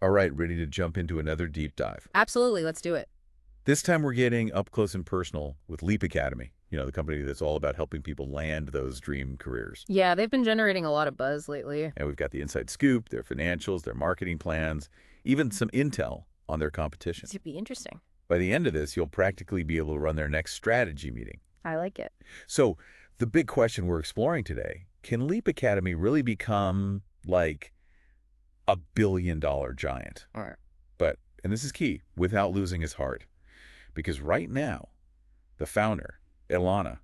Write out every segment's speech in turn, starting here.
All right, ready to jump into another deep dive. Absolutely, let's do it. This time we're getting up close and personal with Leap Academy, the company that's all about helping people land those dream careers. Yeah, they've been generating a lot of buzz lately. And we've got the inside scoop, their financials, their marketing plans, even some intel on their competition. This would be interesting. By the end of this, you'll practically be able to run their next strategy meeting. I like it. So the big question we're exploring today, can Leap Academy really become like a billion-dollar giant? All right. But, and this is key, without losing his heart. Because right now, the founder, Ilana,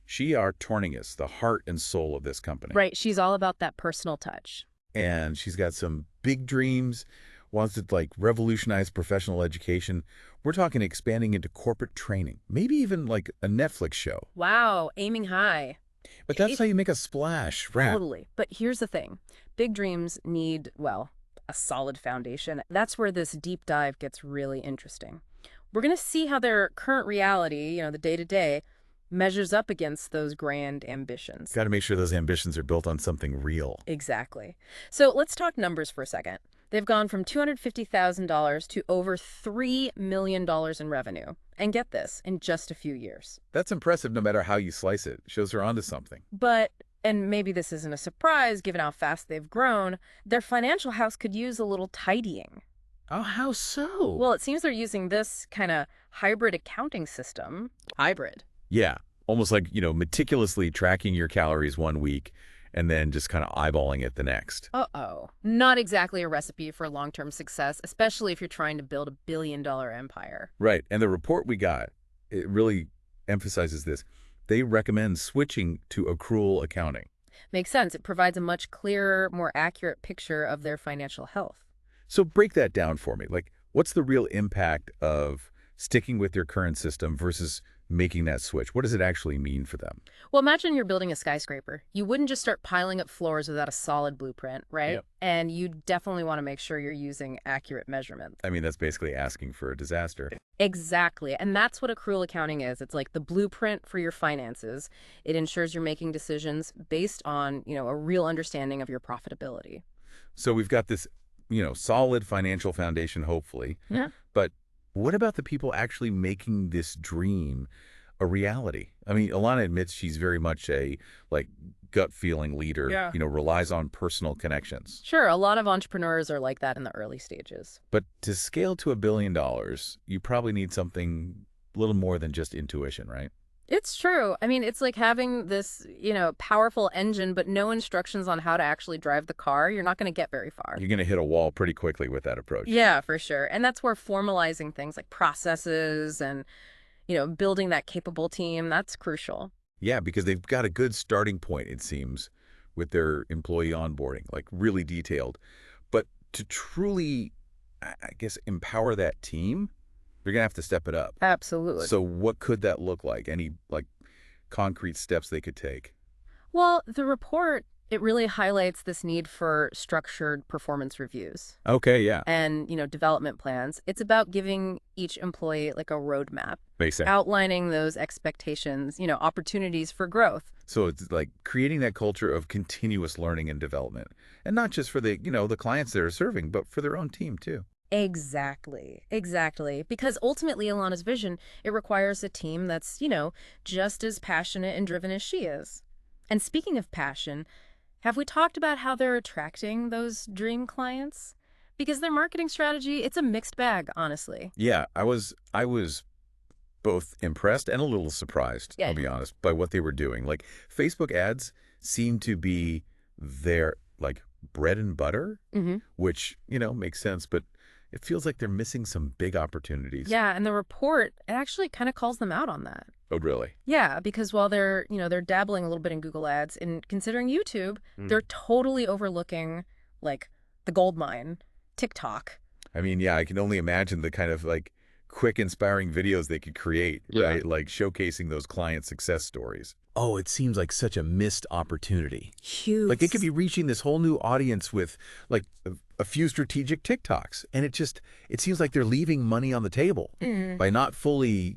she are Torningus, the heart and soul of this company. Right, she's all about that personal touch. And she's got some big dreams, wants to like revolutionize professional education. We're talking expanding into corporate training, maybe even like a Netflix show. Wow, aiming high. But that's how you make a splash, right? Totally. But here's the thing. Big dreams need, well, a solid foundation. That's where this deep dive gets really interesting. We're going to see how their current reality, the day-to-day, measures up against those grand ambitions. Got to make sure those ambitions are built on something real. Exactly. So let's talk numbers for a second. They've gone from $250,000 to over $3 million in revenue. And get this, in just a few years. That's impressive no matter how you slice it. Shows they're onto something. But, and maybe this isn't a surprise given how fast they've grown, their financial house could use a little tidying. Oh, how so? Well, it seems they're using this kind of hybrid accounting system. Hybrid. Yeah, almost like, meticulously tracking your calories one week and then just kind of eyeballing it the next. Uh-oh. Not exactly a recipe for long-term success, especially if you're trying to build a billion-dollar empire. Right, and the report we got, it really emphasizes this. They recommend switching to accrual accounting. Makes sense. It provides a much clearer, more accurate picture of their financial health. So break that down for me. Like, what's the real impact of sticking with their current system versus making that switch? What does it actually mean for them? Well, imagine you're building a skyscraper. You wouldn't just start piling up floors without a solid blueprint, right? Yep. And you definitely want to make sure you're using accurate measurements. I mean, that's basically asking for a disaster. Exactly. And that's what accrual accounting is. It's like the blueprint for your finances. It ensures you're making decisions based on, a real understanding of your profitability. So we've got this solid financial foundation, hopefully. Yeah. But what about the people actually making this dream a reality? I mean, Ilana admits she's very much a, gut feeling leader, relies on personal connections. Sure, a lot of entrepreneurs are like that in the early stages. But to scale to $1 billion, you probably need something a little more than just intuition, right? It's true. I mean, it's like having this, powerful engine, but no instructions on how to actually drive the car. You're not going to get very far. You're going to hit a wall pretty quickly with that approach. Yeah, for sure. And that's where formalizing things like processes and, building that capable team, that's crucial. Yeah, because they've got a good starting point, it seems, with their employee onboarding, like really detailed. But to truly, I guess, empower that team, they're going to have to step it up. Absolutely. So what could that look like? Any concrete steps they could take? Well, the report, it really highlights this need for structured performance reviews. Okay, yeah. And, development plans. It's about giving each employee like a roadmap, Basic. outlining those expectations, opportunities for growth. So it's like creating that culture of continuous learning and development. And not just for the, the clients they're serving, but for their own team too. Exactly. Because ultimately, Ilana's vision, it requires a team that's, just as passionate and driven as she is. And speaking of passion, have we talked about how they're attracting those dream clients? Because their marketing strategy, it's a mixed bag, honestly. Yeah, I was both impressed and a little surprised, Yeah. I'll be honest, by what they were doing. Like, Facebook ads seem to be their, bread and butter, which, makes sense, but it feels like they're missing some big opportunities. Yeah, and the report, it actually kind of calls them out on that. Oh, really? Yeah, because while they're, they're dabbling a little bit in Google Ads and considering YouTube, they're totally overlooking, the gold mine, TikTok. I mean, yeah, I can only imagine the kind of, quick, inspiring videos they could create, right? Like showcasing those client success stories. Oh, it seems like such a missed opportunity. Huge. Like, they could be reaching this whole new audience with, a few strategic TikToks. And it seems like they're leaving money on the table by not fully,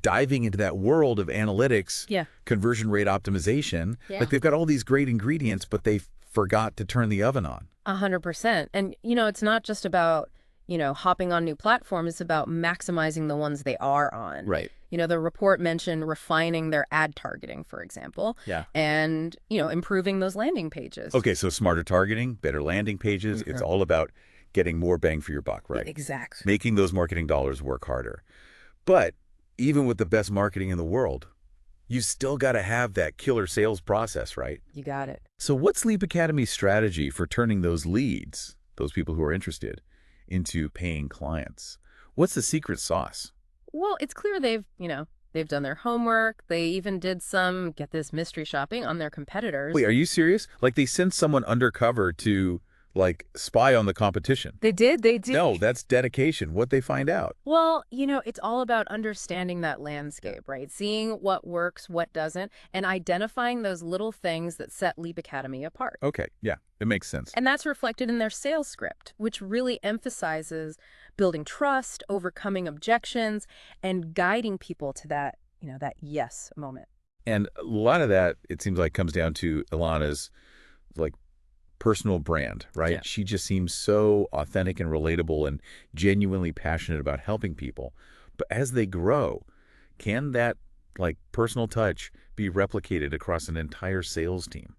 diving into that world of analytics, conversion rate optimization. Yeah. Like, they've got all these great ingredients, but they forgot to turn the oven on. 100%. And, it's not just about, hopping on new platforms. It's about maximizing the ones they are on. Right. The report mentioned refining their ad targeting, for example, Yeah. and, improving those landing pages. Okay, so smarter targeting, better landing pages. It's all about getting more bang for your buck, right? Exactly. Making those marketing dollars work harder. But even with the best marketing in the world, you still got to have that killer sales process, right? You got it. So what's Leap Academy's strategy for turning those leads, those people who are interested, into paying clients? What's the secret sauce? Well, it's clear they've done their homework. They even did some, get this, mystery shopping on their competitors. Wait, are you serious? Like they sent someone undercover to, like, spy on the competition? They did. No, that's dedication. What'd they find out? Well, it's all about understanding that landscape, right? Seeing what works, what doesn't, and identifying those little things that set Leap Academy apart. Okay, yeah, it makes sense. And that's reflected in their sales script, which really emphasizes building trust, overcoming objections, and guiding people to that, that yes moment. And a lot of that, it seems like, comes down to Ilana's, like, personal brand, right? Yeah. She just seems so authentic and relatable and genuinely passionate about helping people. But as they grow, can that, like, personal touch be replicated across an entire sales team?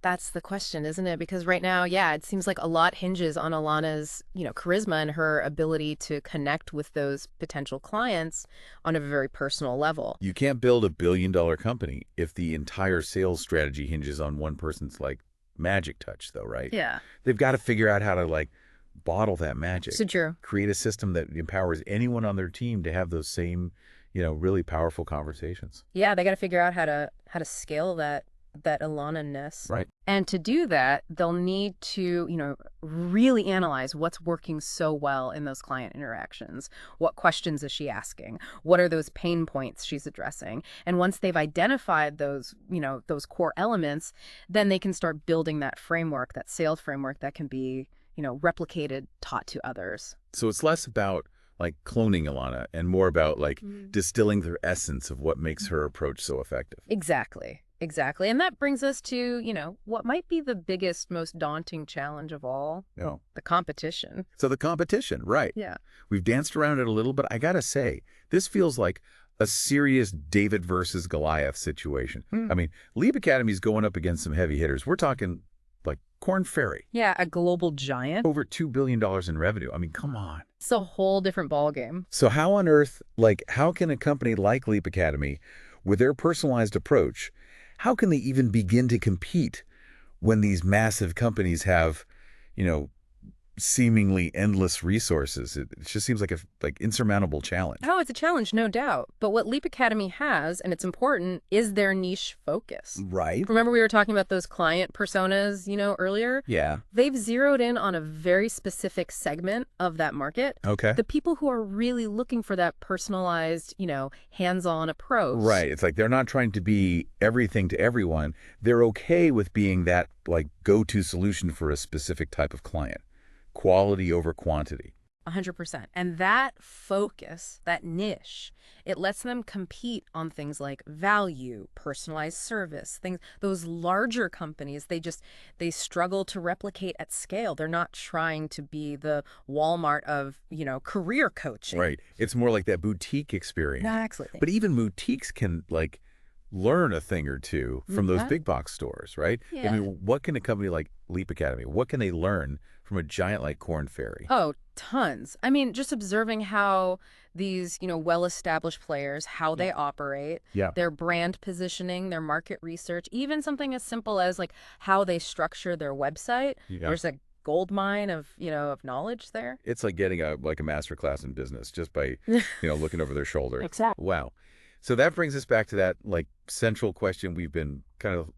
That's the question, isn't it? Because right now, yeah, it seems like a lot hinges on Ilana's, charisma and her ability to connect with those potential clients on a very personal level. You can't build a billion-dollar company if the entire sales strategy hinges on one person's, like, magic touch, though, right? Yeah. They've got to figure out how to, like, bottle that magic. So true. Create a system that empowers anyone on their team to have those same, really powerful conversations. Yeah, they got to figure out how to scale that Ilana-ness. Right. And to do that, they'll need to, really analyze what's working so well in those client interactions. What questions is she asking? What are those pain points she's addressing? And once they've identified those, those core elements, then they can start building that framework, that sales framework that can be, replicated, taught to others. So it's less about, like, cloning Ilana and more about, like, distilling the essence of what makes her approach so effective. Exactly. And that brings us to, what might be the biggest, most daunting challenge of all, No. the competition. So the competition, right. Yeah. We've danced around it a little, but I got to say, this feels like a serious David versus Goliath situation. I mean, Leap Academy's going up against some heavy hitters. We're talking, like, Korn Ferry. Yeah, a global giant. Over $2 billion in revenue. I mean, come on. It's a whole different ballgame. So how on earth, like, how can a company like Leap Academy, with their personalized approach, how can they even begin to compete when these massive companies have, seemingly endless resources? It just seems like a insurmountable challenge. Oh, it's a challenge, no doubt. But what Leap Academy has, and it's important, is their niche focus. Right. Remember we were talking about those client personas, earlier? Yeah. They've zeroed in on a very specific segment of that market. Okay. The people who are really looking for that personalized, hands-on approach. Right. It's like they're not trying to be everything to everyone. They're okay with being that, like, go-to solution for a specific type of client. Quality over quantity. 100%. And that focus, that niche, it lets them compete on things like value, personalized service, things, those larger companies, they struggle to replicate at scale. They're not trying to be the Walmart of, career coaching. Right. It's more like that boutique experience. Exactly. But even boutiques can, like, learn a thing or two from those Yeah. big box stores, right? Yeah. I mean, what can a company like Leap Academy, what can they learn from a giant like Korn Ferry? Oh, tons. I mean, just observing how these, well-established players, how they operate, Yeah. their brand positioning, their market research, even something as simple as like how they structure their website. Yeah. There's a gold mine of, of knowledge there. It's like getting a master class in business just by, looking over their shoulder. Exactly. Wow. So that brings us back to that, like, central question we've been kind of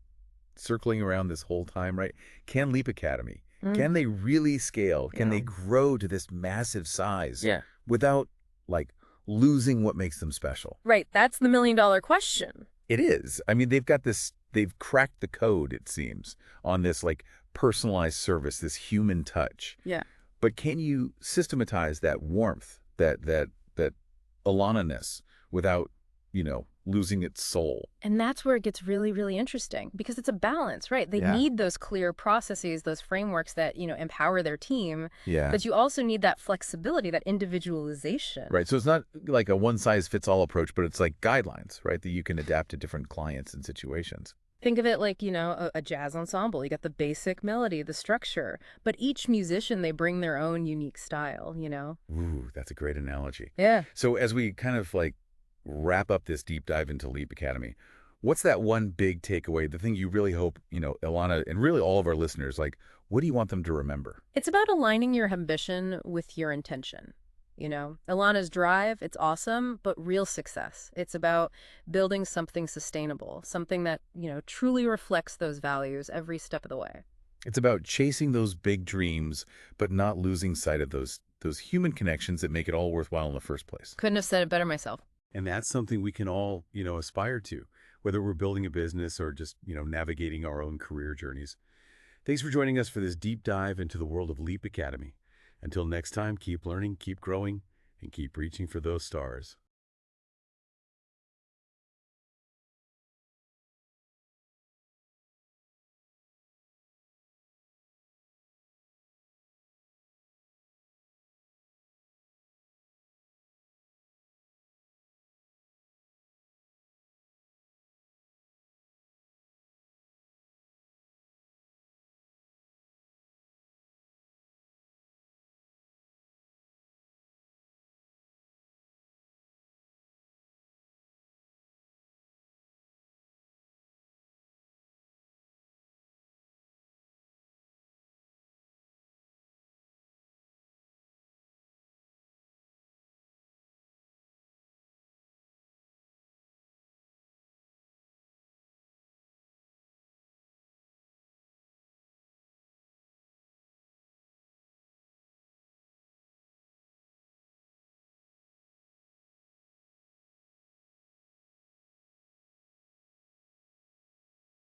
circling around this whole time, right? Can Leap Academy, can they really scale? Can they grow to this massive size without, like, losing what makes them special? Right. That's the million-dollar question. It is. I mean, they've cracked the code, it seems, on this, like, personalized service, this human touch. Yeah. But can you systematize that warmth, that Ilana-ness without, losing its soul. And that's where it gets really, really interesting because it's a balance, right? They Yeah. need those clear processes, those frameworks that, empower their team, Yeah. but you also need that flexibility, that individualization. Right. So it's not like a one-size-fits-all approach, but it's like guidelines, right, that you can adapt to different clients and situations. Think of it like, a jazz ensemble. You got the basic melody, the structure, but each musician, they bring their own unique style. Ooh, that's a great analogy. Yeah. So as we kind of like wrap up this deep dive into Leap Academy, what's that one big takeaway, the thing you really hope, Ilana, and really all of our listeners, like, what do you want them to remember? It's about aligning your ambition with your intention. Ilana's drive, it's awesome, but real success. It's about building something sustainable, something that, truly reflects those values every step of the way. It's about chasing those big dreams, but not losing sight of those human connections that make it all worthwhile in the first place. Couldn't have said it better myself. And that's something we can all, aspire to, whether we're building a business or just, navigating our own career journeys. Thanks for joining us for this deep dive into the world of Leap Academy. Until next time, keep learning, keep growing, and keep reaching for those stars.